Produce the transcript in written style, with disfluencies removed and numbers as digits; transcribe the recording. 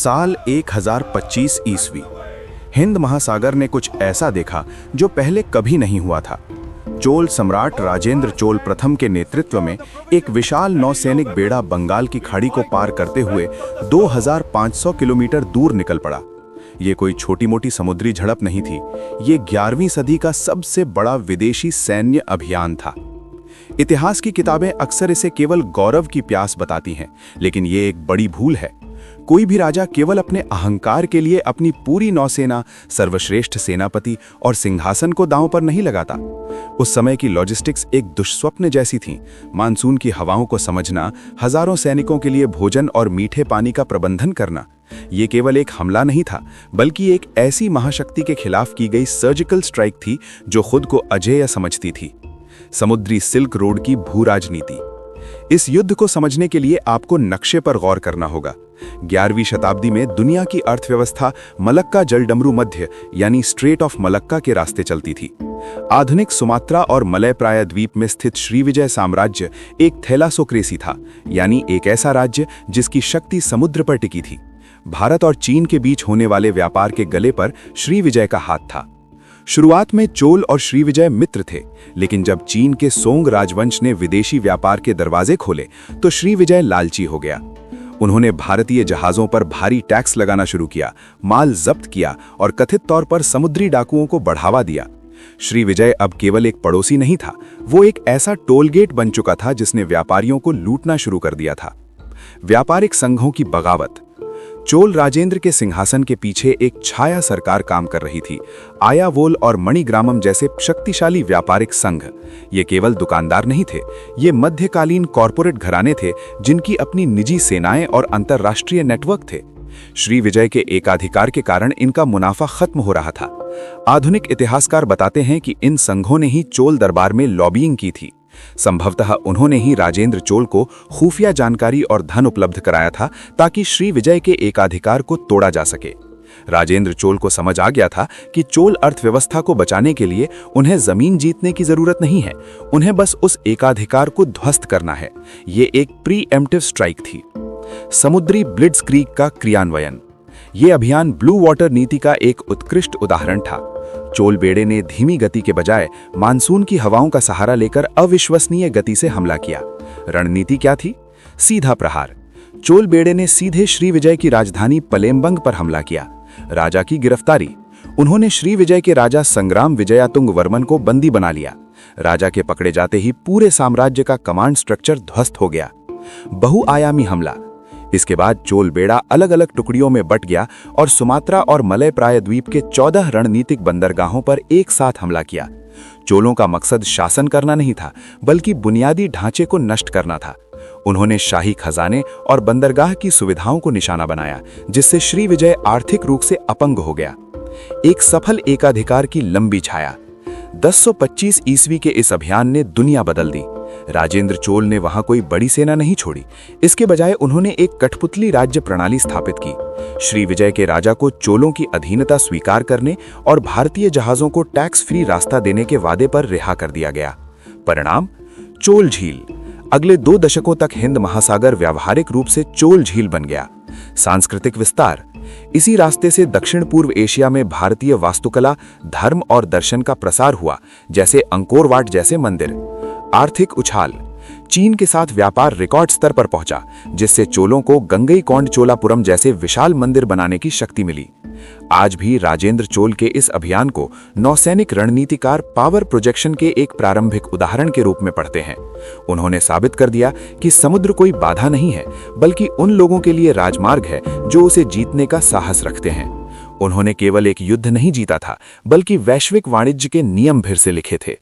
साल 1025 ईस्वी। हिंद महासागर ने कुछ ऐसा देखा जो पहले कभी नहीं हुआ था। चोल सम्राट राजेंद्र चोल प्रथम के नेतृत्व में एक विशाल नौसैनिक बेड़ा बंगाल की खाड़ी को पार करते हुए 2500 किलोमीटर दूर निकल पड़ा। ये कोई छोटी मोटी समुद्री झड़प नहीं थी, ये 11वीं सदी का सबसे बड़ा विदेशी सैन्य अभियान था। इतिहास की किताबें अक्सर इसे केवल गौरव की प्यास बताती हैं, लेकिन ये एक बड़ी भूल है। कोई भी राजा केवल अपने अहंकार के लिए अपनी पूरी नौसेना, सर्वश्रेष्ठ सेनापति और सिंहासन को दांव पर नहीं लगाता। उस समय की लॉजिस्टिक्स एक दुष्स्वप्न जैसी थी। मानसून की हवाओं को समझना, हजारों सैनिकों के लिए भोजन और मीठे पानी का प्रबंधन करना, ये केवल एक हमला नहीं था, बल्कि एक ऐसी महाशक्ति के खिलाफ की गई सर्जिकल स्ट्राइक थी जो खुद को अजेय समझती थी। समुद्री सिल्क रोड की भू राजनीति। इस युद्ध को समझने के लिए आपको नक्शे पर गौर करना होगा। 11वीं शताब्दी में दुनिया की अर्थव्यवस्था मलक्का जलडमरू मध्य यानी स्ट्रेट ऑफ मलक्का के रास्ते चलती थी। आधुनिक सुमात्रा और मलय प्रायद्वीप में स्थित श्रीविजय साम्राज्य एक थैलासोक्रेसी था, यानी एक ऐसा राज्य जिसकी शक्ति समुद्र पर टिकी थी। भारत और चीन के बीच होने वाले व्यापार के गले पर श्रीविजय का हाथ था। शुरुआत में चोल और श्रीविजय मित्र थे, लेकिन जब चीन के सोंग राजवंश ने विदेशी व्यापार के दरवाजे खोले तो श्रीविजय लालची हो गया। उन्होंने भारतीय जहाजों पर भारी टैक्स लगाना शुरू किया, माल जब्त किया और कथित तौर पर समुद्री डाकुओं को बढ़ावा दिया। श्रीविजय अब केवल एक पड़ोसी नहीं था, वो एक ऐसा टोलगेट बन चुका था जिसने व्यापारियों को लूटना शुरू कर दिया था। व्यापारिक संघों की बगावत। चोल राजेंद्र के सिंहासन के पीछे एक छाया सरकार काम कर रही थी। आयावोल और मणिग्रामम जैसे शक्तिशाली व्यापारिक संघ। ये केवल दुकानदार नहीं थे, ये मध्यकालीन कॉरपोरेट घराने थे जिनकी अपनी निजी सेनाएं और अंतर्राष्ट्रीय नेटवर्क थे। श्रीविजय के एकाधिकार के कारण इनका मुनाफा खत्म हो रहा था। आधुनिक इतिहासकार बताते हैं कि इन संघों ने ही चोल दरबार में लॉबिंग की थी। संभवतः उन्होंने ही राजेंद्र चोल को खुफिया जानकारी और धन उपलब्ध कराया था ताकि श्रीविजय के एकाधिकार को तोड़ा जा सके। राजेंद्र चोल को समझ आ गया था कि चोल अर्थव्यवस्था को बचाने के लिए उन्हें जमीन जीतने की जरूरत नहीं है, उन्हें बस उस एकाधिकार को ध्वस्त करना है। ये एक प्री एम्प्टिव स्ट्राइक थी। समुद्री ब्लिट्जक्रीग का क्रियान्वयन। ये अभियान ब्लू वाटर नीति का एक उत्कृष्ट उदाहरण था। चोल बेड़े ने धीमी गति के बजाय मानसून की हवाओं का सहारा लेकर अविश्वसनीय गति से हमला किया। रणनीति क्या थी? सीधा प्रहार। चोल बेड़े ने सीधे श्रीविजय की राजधानी पलेम्बंग पर हमला किया। राजा की गिरफ्तारी। उन्होंने श्रीविजय के राजा संग्राम विजयातुंग वर्मन को बंदी बना लिया। राजा के पकड़े जाते ही पूरे साम्राज्य का कमांड स्ट्रक्चर ध्वस्त हो गया। बहुआयामी हमला। इसके बाद चोल बेड़ा अलग अलग टुकड़ियों में बट गया और सुमात्रा और मलय प्रायद्वीप के 14 रणनीतिक बंदरगाहों पर एक साथ हमला किया। चोलों का मकसद शासन करना नहीं था, बल्कि बुनियादी ढांचे को नष्ट करना था। उन्होंने शाही खजाने और बंदरगाह की सुविधाओं को निशाना बनाया, जिससे श्रीविजय आर्थिक रूप से अपंग हो गया। एक सफल एकाधिकार की लंबी छाया। 1025 ईस्वी के इस अभियान ने दुनिया बदल दी। राजेंद्र चोल ने वहां कोई बड़ी सेना नहीं छोड़ी, इसके बजाय उन्होंने एक कठपुतली राज्य प्रणाली स्थापित की। श्रीविजय के राजा को चोलों की अधीनता स्वीकार करने और भारतीय जहाजों को टैक्स फ्री रास्ता देने के वादे पर रिहा कर दिया गया। परिणाम? चोल झील। अगले 2 दशकों तक हिंद महासागर व्यावहारिक रूप से चोल झील बन गया। सांस्कृतिक विस्तार। इसी रास्ते से दक्षिण पूर्व एशिया में भारतीय वास्तुकला, धर्म और दर्शन का प्रसार हुआ, जैसे अंकोर वाट जैसे मंदिर। आर्थिक उछाल। चीन के साथ व्यापार रिकॉर्ड स्तर पर पहुंचा, जिससे चोलों को गंगईकोंड चोलापुरम जैसे विशाल मंदिर बनाने की शक्ति मिली। आज भी राजेंद्र चोल के इस अभियान को नौसैनिक रणनीतिकार पावर प्रोजेक्शन के एक प्रारंभिक उदाहरण के रूप में पढ़ते हैं। उन्होंने साबित कर दिया कि समुद्र कोई बाधा नहीं है, बल्कि उन लोगों के लिए राजमार्ग है जो उसे जीतने का साहस रखते हैं। उन्होंने केवल एक युद्ध नहीं जीता था, बल्कि वैश्विक वाणिज्य के नियम फिर से लिखे थे।